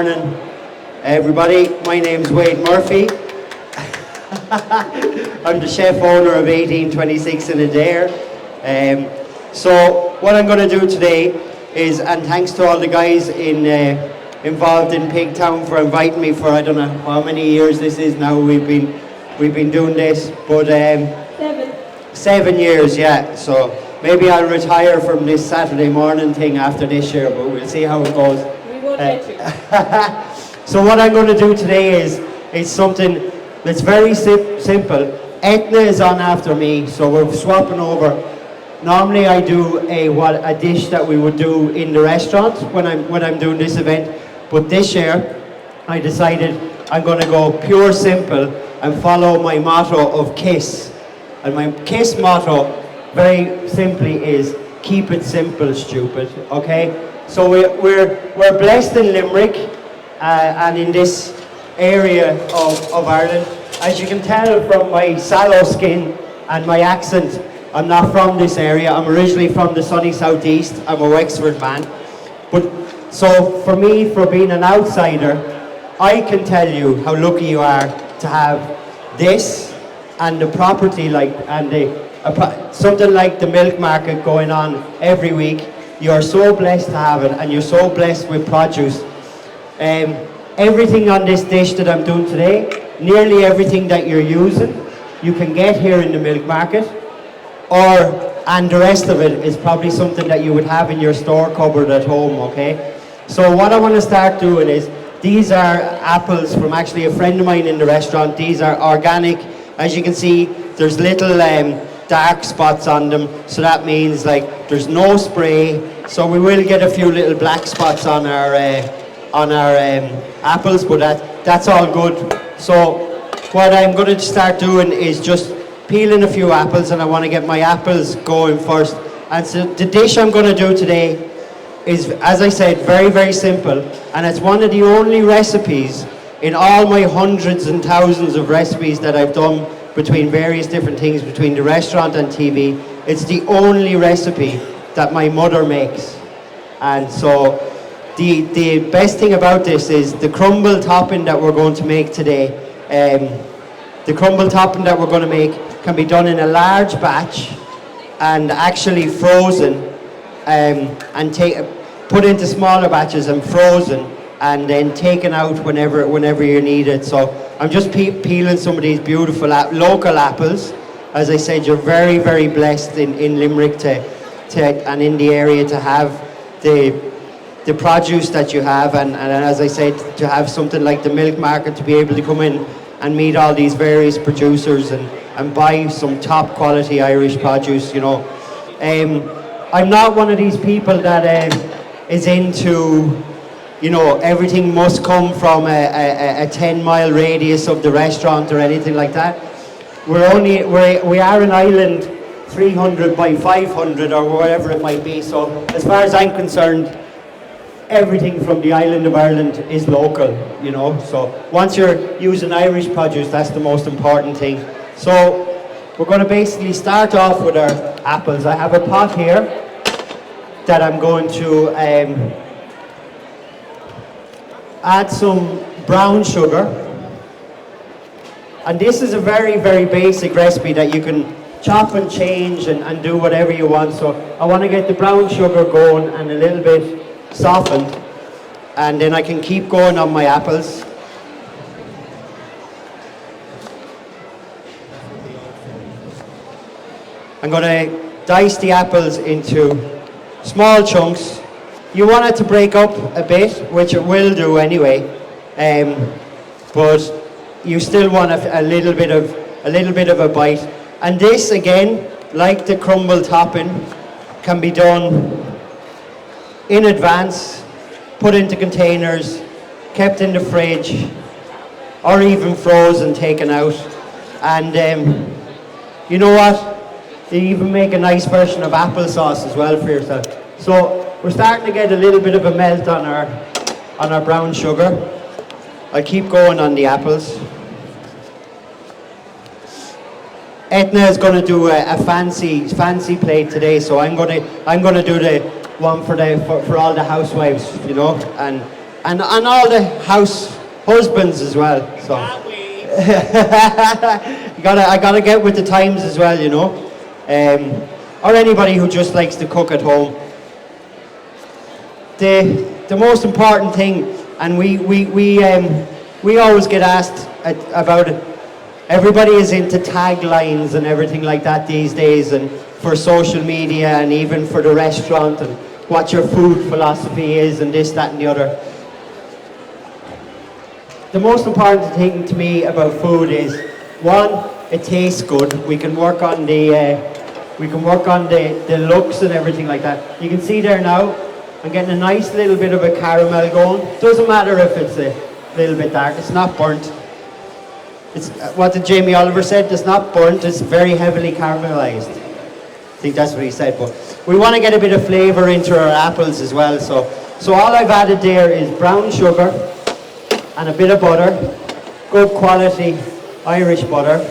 morning, everybody. My name's Wade Murphy. I'm the chef owner of 1826 in Adare. So what I'm going to do today is, and thanks to all the guys involved in Pigtown for inviting me for I don't know how many years this is now. We've been doing this, but 7 years, yeah. So maybe I'll retire from this Saturday morning thing after this year, but we'll see how it goes. We won't let you. So what I'm going to do today is something that's very simple. Etna is on after me, so we're swapping over. Normally I do a dish that we would do in the restaurant when I'm doing this event, but this year I decided I'm going to go pure simple and follow my motto of KISS. And my KISS motto, very simply, is keep it simple, stupid. Okay? So we're blessed in Limerick and in this area of Ireland. As you can tell from my sallow skin and my accent, I'm not from this area. I'm originally from the sunny southeast. I'm a Wexford man. But so for me, for being an outsider, I can tell you how lucky you are to have this and the property something like the milk market going on every week. You're so blessed to have it, and you're so blessed with produce. Everything on this dish that I'm doing today, nearly everything that you're using, you can get here in the milk market, and the rest of it is probably something that you would have in your store cupboard at home, okay? So what I want to start doing is, these are apples from actually a friend of mine in the restaurant. These are organic. As you can see, there's little dark spots on them, so that means like there's no spray. So we will get a few little black spots on our apples, but that's all good. So what I'm going to start doing is just peeling a few apples, and I want to get my apples going first. And so the dish I'm going to do today is, as I said, very, very simple, and it's one of the only recipes in all my hundreds and thousands of recipes that I've done between various different things, between the restaurant and TV. It's the only recipe that my mother makes. And so the best thing about this is the crumble topping that we're going to make today. The crumble topping that we're going to make can be done in a large batch and actually frozen, and put into smaller batches and frozen, and then taken out whenever you need it. So I'm just peeling some of these beautiful local apples. As I said, you're very, very blessed in Limerick and in the area to have the produce that you have, and as I said, to have something like the milk market, to be able to come in and meet all these various producers and buy some top quality Irish produce, you know. I'm not one of these people that is into, you know, everything must come from a 10-mile radius of the restaurant or anything like that. We are an island 300 by 500 or whatever it might be. So as far as I'm concerned, everything from the island of Ireland is local, you know. So once you're using Irish produce, that's the most important thing. So we're going to basically start off with our apples. I have a pot here that I'm going to add some brown sugar. And this is a very, very basic recipe that you can chop and change and do whatever you want. So I want to get the brown sugar going and a little bit softened, and then I can keep going on my apples. I'm going to dice the apples into small chunks. You want it to break up a bit, which it will do anyway, but you still want a little bit of a bite. And this, again, like the crumble topping, can be done in advance, put into containers, kept in the fridge, or even frozen, taken out. And you know what? You even make a nice version of applesauce as well for yourself. So we're starting to get a little bit of a melt on our brown sugar. I'll keep going on the apples. Etna is going to do a fancy plate today, so I'm going to do the one for all the housewives, you know, and and all the house husbands as well. So I gotta get with the times as well, you know. Or anybody who just likes to cook at home. The most important thing, and we always get asked about it. Everybody is into taglines and everything like that these days, and for social media, and even for the restaurant, and what your food philosophy is, and this, that, and the other. The most important thing to me about food is, one, it tastes good. We can work on the looks and everything like that. You can see there now, I'm getting a nice little bit of a caramel going. Doesn't matter if it's a little bit dark. It's not burnt. It's what did Jamie Oliver said? It's not burnt. It's very heavily caramelized. I think that's what he said. But we want to get a bit of flavour into our apples as well. So all I've added there is brown sugar and a bit of butter, good quality Irish butter.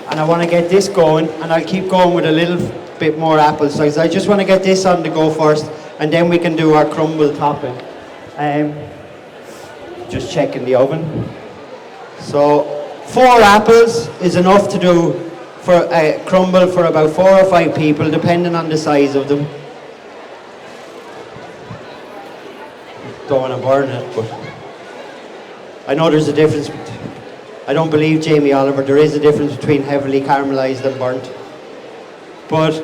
And I want to get this going, and I'll keep going with a little bit more apple slices. I just want to get this on the go first, and then we can do our crumble topping. Just checking the oven. So 4 apples is enough to do for a crumble for about 4 or 5 people, depending on the size of them. Don't want to burn it, but I know there's a difference. I don't believe Jamie Oliver. There is a difference between heavily caramelized and burnt. But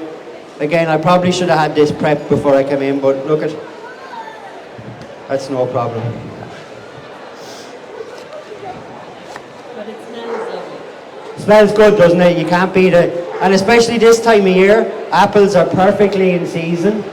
again, I probably should have had this prepped before I came in, but look at, that's no problem. But it smells lovely. Smells good, doesn't it? You can't beat it. And especially this time of year, apples are perfectly in season.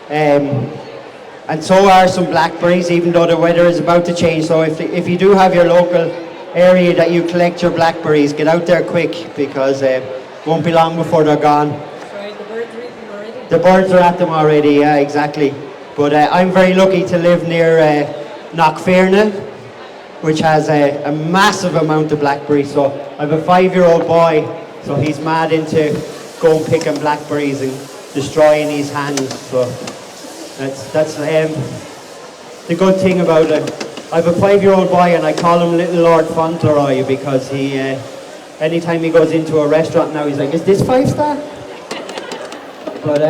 And so are some blackberries, even though the weather is about to change. So if you do have your local area that you collect your blackberries, get out there quick, because it won't be long before they're gone. Sorry, the birds are eating already? The birds are at them already, yeah, exactly. But I'm very lucky to live near Knockfearna, which has a massive amount of blackberries. So I have a 5-year-old boy, so he's mad into going picking blackberries and destroying his hands. So that's the good thing about it. I have a 5-year-old boy, and I call him Little Lord Fauntleroy, because he, anytime he goes into a restaurant now, he's like, "Is this 5-star?" But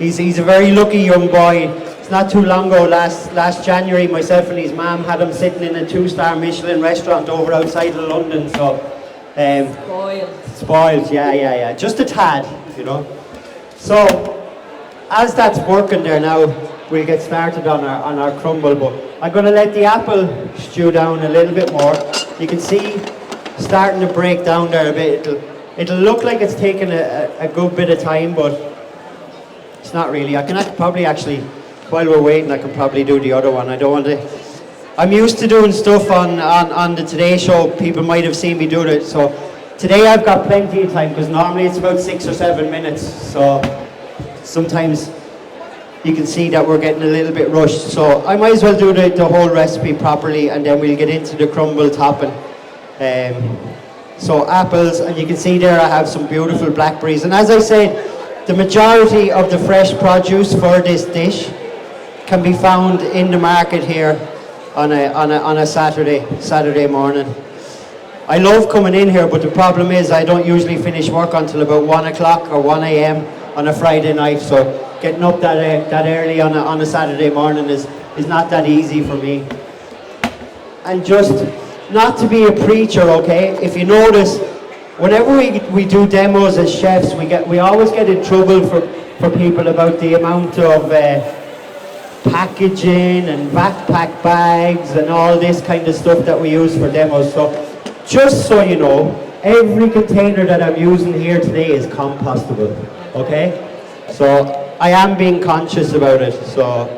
he's a very lucky young boy. It's not too long ago, last January, myself and his mum had him sitting in a 2-star Michelin restaurant over outside of London. So spoiled, yeah, just a tad, you know. So as that's working there now, we'll get started on our crumble. But I'm going to let the apple stew down a little bit more. You can see starting to break down there a bit. It'll look like it's taken a good bit of time, but it's not really. I can probably actually, while we're waiting, I can probably do the other one. I don't want to. I'm used to doing stuff on the Today Show. People might have seen me do it. So today I've got plenty of time, because normally it's about 6 or 7 minutes. So sometimes you can see that we're getting a little bit rushed. So I might as well do the whole recipe properly, and then we'll get into the crumble topping. So apples, and you can see there I have some beautiful blackberries. And as I said, the majority of the fresh produce for this dish can be found in the market here on a Saturday morning. I love coming in here, but the problem is I don't usually finish work until about 1 o'clock or 1 a.m. on a Friday night. So getting up that early on a Saturday morning is not that easy for me. And just not to be a preacher, okay? If you notice, whenever we do demos as chefs, we always get in trouble for people about the amount of packaging and backpack bags and all this kind of stuff that we use for demos. So just so you know, every container that I'm using here today is compostable, okay? So I am being conscious about it. So.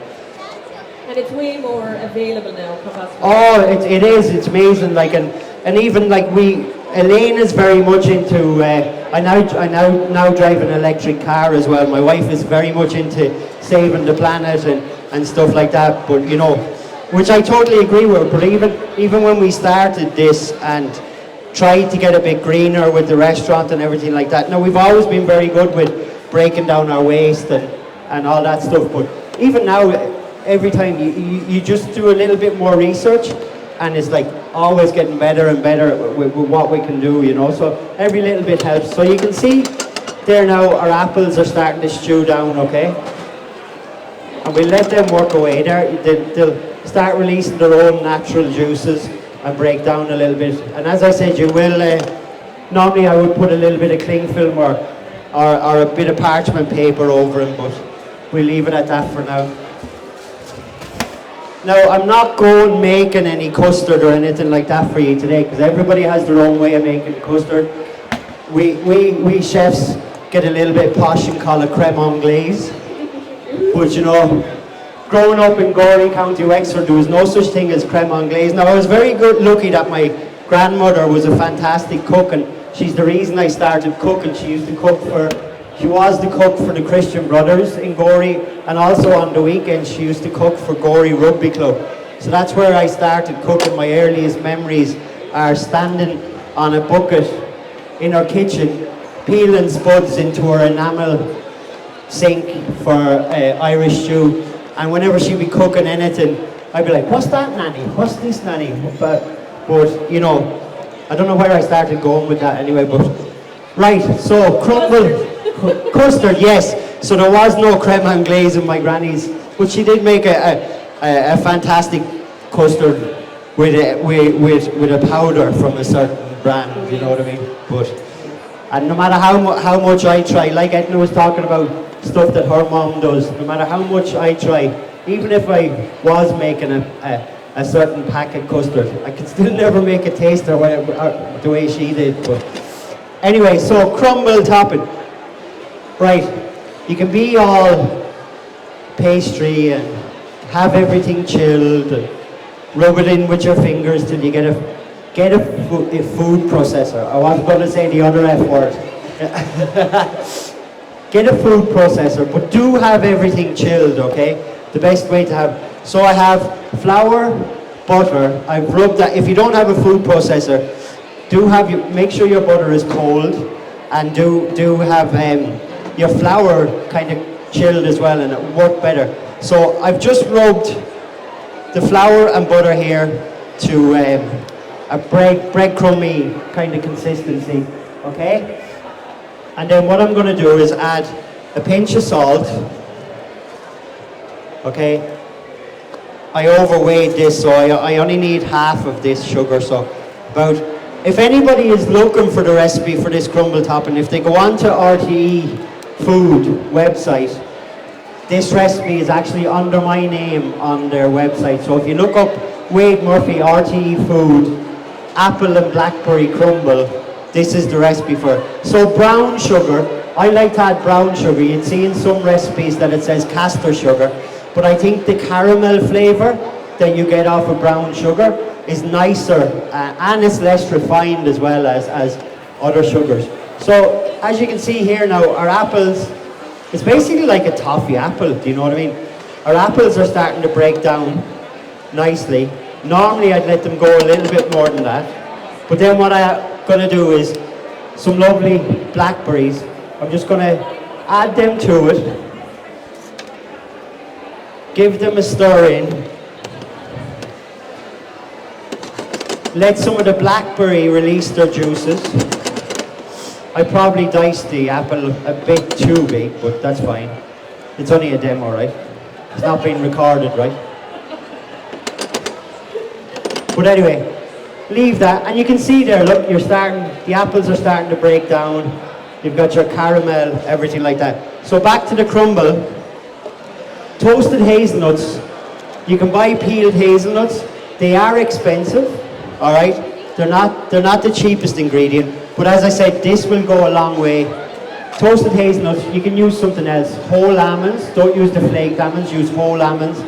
And it's way more available now, compostable. Oh, it is. It's amazing. Like and even like Elaine is very much into. I now drive an electric car as well. My wife is very much into saving the planet and stuff like that. But you know, which I totally agree with. But even when we started this and tried to get a bit greener with the restaurant and everything like that. Now we've always been very good with breaking down our waste and all that stuff. But even now, every time you just do a little bit more research, and it's like always getting better and better with what we can do, you know. So every little bit helps. So you can see there now our apples are starting to stew down, okay? And we'll let them work away there. They'll start releasing their own natural juices and break down a little bit. And as I said, you will, normally I would put a little bit of cling film or a bit of parchment paper over them, but we'll leave it at that for now. Now, I'm not going making any custard or anything like that for you today, because everybody has their own way of making custard. We chefs get a little bit posh and call it creme anglaise. But you know, growing up in Gorey, County Wexford, there was no such thing as creme anglaise. Now, I was very lucky that my grandmother was a fantastic cook, and she's the reason I started cooking. She was the cook for the Christian Brothers in Gorey, and also on the weekends she used to cook for Gorey Rugby Club. So that's where I started cooking. My earliest memories are standing on a bucket in her kitchen, peeling spuds into her enamel sink for Irish stew. And whenever she'd be cooking anything, I'd be like, "What's that, Nanny? What's this, Nanny?" But you know, I don't know where I started going with that anyway, but right, so crumble custard, yes. So there was no creme anglaise in my granny's, but she did make a fantastic custard with a powder from a certain brand, you know what I mean? But, and no matter how much I try, like Edna was talking about stuff that her mom does, no matter how much I try, even if I was making a certain packet custard, I could still never make it taste the way she did. But anyway, so crumble topping. Right, you can be all pastry and have everything chilled and rub it in with your fingers till you get a food processor. I was going to say the other F word. Get a food processor, but do have everything chilled, okay? The best way to have. So I have flour, butter. I've rubbed that. If you don't have a food processor, make sure your butter is cold, and do have your flour kind of chilled as well, and it will work better. So I've just rubbed the flour and butter here to a breadcrumby kind of consistency, okay? And then what I'm going to do is add a pinch of salt, okay? I overweighed this, so I only need half of this sugar, so about, if anybody is looking for the recipe for this crumble topping, if they go on to RTE Food website, this recipe is actually under my name on their website. So if you look up Wade Murphy RTE Food apple and blackberry crumble, this is the recipe for it. So brown sugar, I like to add brown sugar. You'd see in some recipes that it says castor sugar, but I think the caramel flavour that you get off of brown sugar is nicer and it's less refined as well as other sugars. So as you can see here now, our apples, it's basically like a toffee apple, do you know what I mean? Our apples are starting to break down nicely. Normally I'd let them go a little bit more than that, but then what I'm going to do is some lovely blackberries. I'm just going to add them to it, give them a stir in, let some of the blackberry release their juices. I probably diced the apple a bit too big, but that's fine. It's only a demo, right? It's not being recorded, right? But anyway, leave that, and you can see there, look, the apples are starting to break down. You've got your caramel, everything like that. So back to the crumble. Toasted hazelnuts. You can buy peeled hazelnuts. They are expensive, all right? They're not the cheapest ingredient, but as I said, this will go a long way. Toasted hazelnuts, you can use something else. Whole almonds, don't use the flaked almonds, use whole almonds.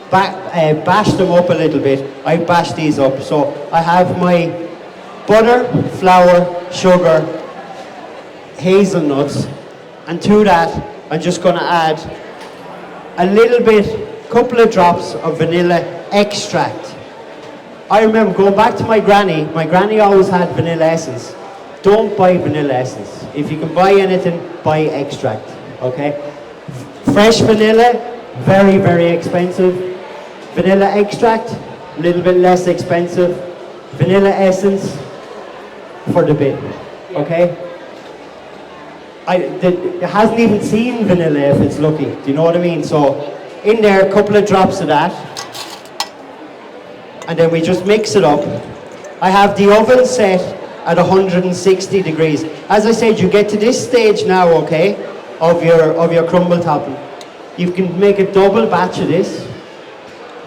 Bash them up a little bit. I bash these up. So I have my butter, flour, sugar, hazelnuts, and to that I'm just going to add a little bit, couple of drops of vanilla extract. I remember going back to my granny always had vanilla essence. Don't buy vanilla essence. If you can buy anything, buy extract, okay? Fresh vanilla, very, very expensive. Vanilla extract, a little bit less expensive. Vanilla essence, for the bin, okay? It hasn't even seen vanilla if it's lucky, do you know what I mean? So, in there, a couple of drops of that. And then we just mix it up. I have the oven set at 160 degrees. As I said, you get to this stage now, okay, of your crumble topping. You can make a double batch of this,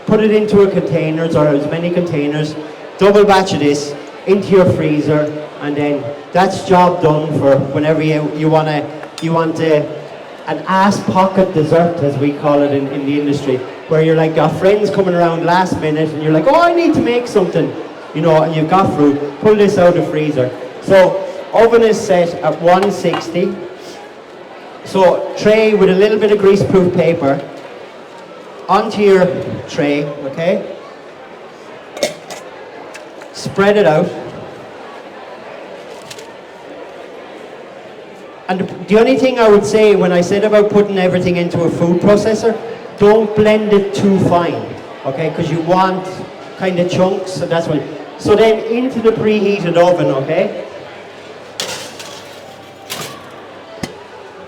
put it into a container, or as many containers, double batch of this into your freezer, and then that's job done for whenever you want an ass pocket dessert, as we call it in the industry, where you're like got friends coming around last minute and you're like, oh, I need to make something, you know, and you've got fruit, pull this out of the freezer. So oven is set at 160. So tray with a little bit of greaseproof paper onto your tray, okay? Spread it out. And the only thing I would say when I said about putting everything into a food processor, don't blend it too fine, okay? Because you want kind of chunks, so that's why. So then into the preheated oven, okay?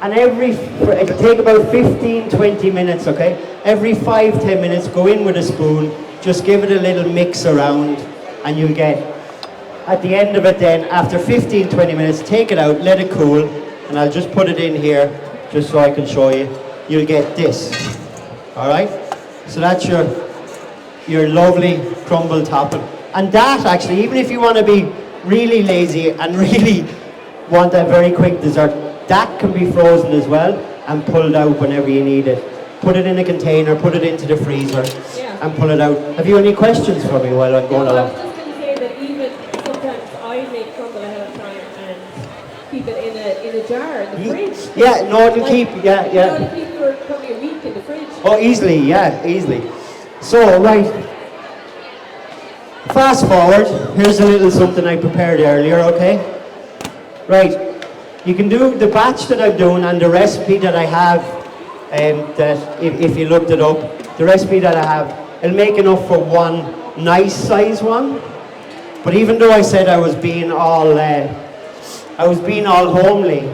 And it'll take about 15-20 minutes, okay? Every 5-10 minutes, go in with a spoon, just give it a little mix around, and you'll get, at the end of it then, after 15-20 minutes, take it out, let it cool, and I'll just put it in here, just so I can show you. You'll get this, all right? So that's your lovely crumble topping. And that actually, even if you want to be really lazy and really want a very quick dessert, that can be frozen as well and pulled out whenever you need it. Put it in a container, put it into the freezer, and pull it out. Have you any questions for me while I'm going along? I was just going to say that even sometimes I make crumble ahead of time and keep it in a jar in the fridge. Yeah, no, it'll keep, yeah. It'll keep for probably a week in the fridge. Oh, easily, yeah, easily. So, right. Fast forward, here's a little something I prepared earlier, okay? Right. You can do the batch that I'm doing and the recipe that I have, that if you looked it up, the recipe that I have, it'll make enough for one nice size one. But even though I said I was being all homely,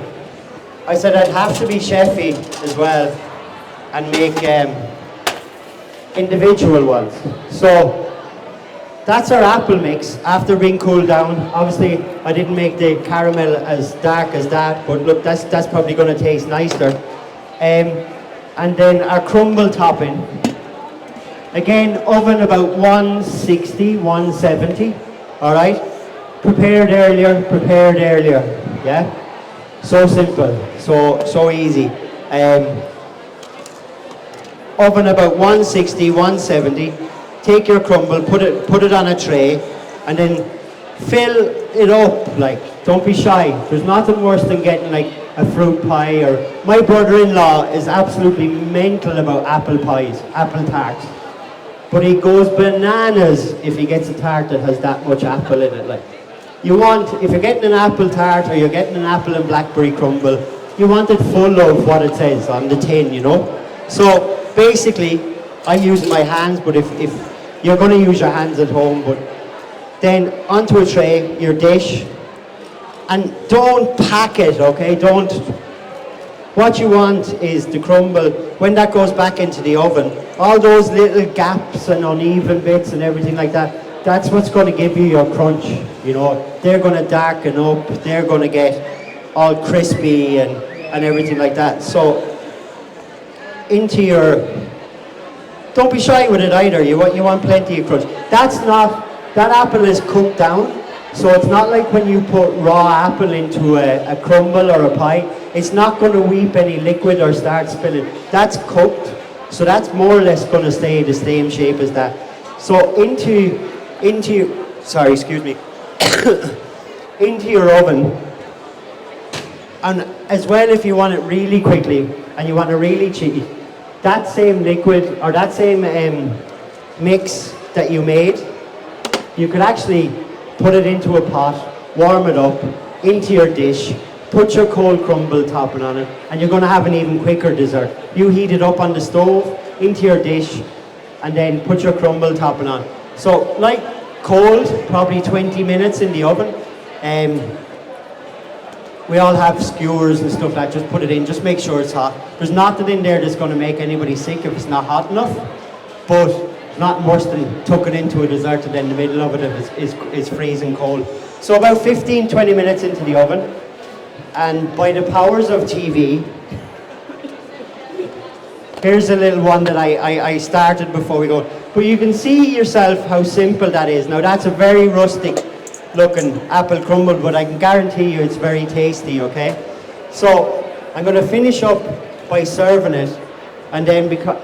I said I'd have to be chefy as well and make individual ones. So that's our apple mix after being cooled down. Obviously, I didn't make the caramel as dark as that, but look, that's probably going to taste nicer. And then our crumble topping. Again, oven about 160, 170, all right? Prepared earlier, yeah? So simple, so easy. Oven about 160, 170. Take your crumble, put it on a tray, and then fill it up, like, don't be shy. There's nothing worse than getting like a fruit pie, or my brother-in-law is absolutely mental about apple pies, apple tarts. But he goes bananas if he gets a tart that has that much apple in it. Like, if you're getting an apple tart or you're getting an apple and blackberry crumble, you want it full of what it says on the tin, you know? So basically, I use my hands, but if you're going to use your hands at home, but then onto a tray, your dish, and don't pack it, okay? What you want is the crumble, when that goes back into the oven, all those little gaps and uneven bits and everything like that, that's what's going to give you your crunch, you know? They're going to darken up, they're going to get all crispy and everything like that. So, don't be shy with it either, you want plenty of crunch. That apple is cooked down, so it's not like when you put raw apple into a crumble or a pie, it's not going to weep any liquid or start spilling. That's cooked, so that's more or less going to stay the same shape as that. So into your oven, and as well if you want it really quickly and you want it really cheap, that same liquid or that same mix that you made, you could actually put it into a pot, warm it up, into your dish, put your cold crumble topping on it, and you're going to have an even quicker dessert. You heat it up on the stove, into your dish, and then put your crumble topping on. So, like cold, probably 20 minutes in the oven. We all have skewers and stuff like that, just put it in, just make sure it's hot. There's nothing in there that's going to make anybody sick if it's not hot enough, but not worse than tucking into a dessert and then in the middle of it is freezing cold. So about 15-20 minutes into the oven, and by the powers of TV, here's a little one that I started before we go. But you can see yourself how simple that is. Now that's a very rustic looking apple crumble, but I can guarantee you it's very tasty, okay? So I'm going to finish up by serving it, and then because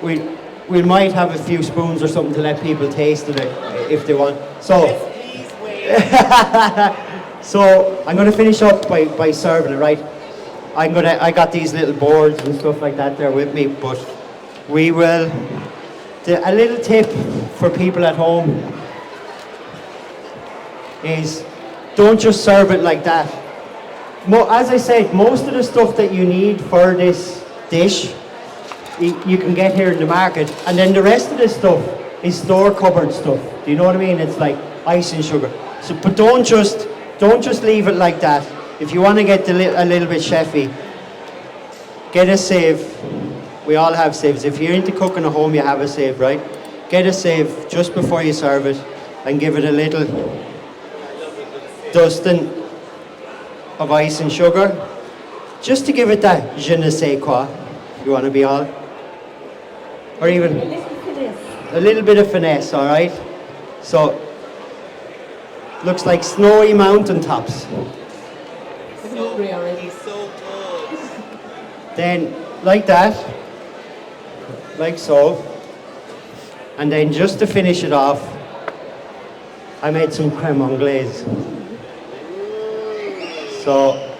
we might have a few spoons or something to let people taste of it if they want. So, Yes, please wait. so I'm going to finish up by serving it, right? I got these little boards and stuff like that there with me, but we will. A little tip for people at home is don't just serve it like that. As I said, most of the stuff that you need for this dish you can get here in the market, and then the rest of this stuff is store cupboard stuff. Do you know what I mean? It's like ice and sugar. So, but don't just leave it like that. If you want to get a little bit chefy, get a sieve. We all have sieves. If you're into cooking at home, you have a sieve, right? Get a sieve just before you serve it, and give it a little dusting of ice and sugar, just to give it that je ne sais quoi, if you want to be all, or even a little bit of finesse, all right? So, looks like snowy mountaintops. I'm hungry already. He's so good. Then, like that, like so, and then just to finish it off, I made some creme anglaise. So,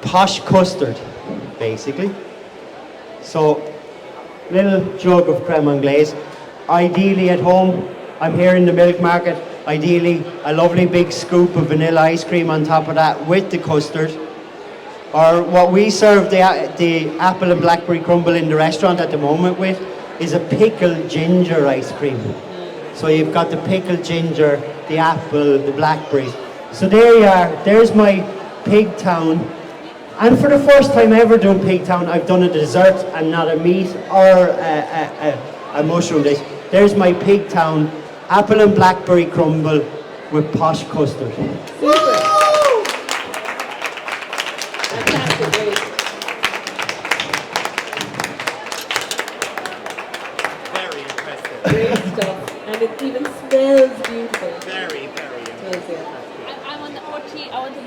posh custard, basically. So, little jug of creme anglaise. Ideally at home, I'm here in the milk market, ideally a lovely big scoop of vanilla ice cream on top of that with the custard. Or what we serve the apple and blackberry crumble in the restaurant at the moment with is a pickled ginger ice cream. So you've got the pickled ginger, the apple, the blackberry. So there you are, there's my Pigtown. And for the first time ever doing Pigtown, I've done a dessert and not a meat or a mushroom dish. There's my Pigtown apple and blackberry crumble with posh custard. Super. Fantastic, great. Very impressive. Great stuff. And it even smells beautiful. Very, very impressive. Smells, yeah. I'm on the OT. I want to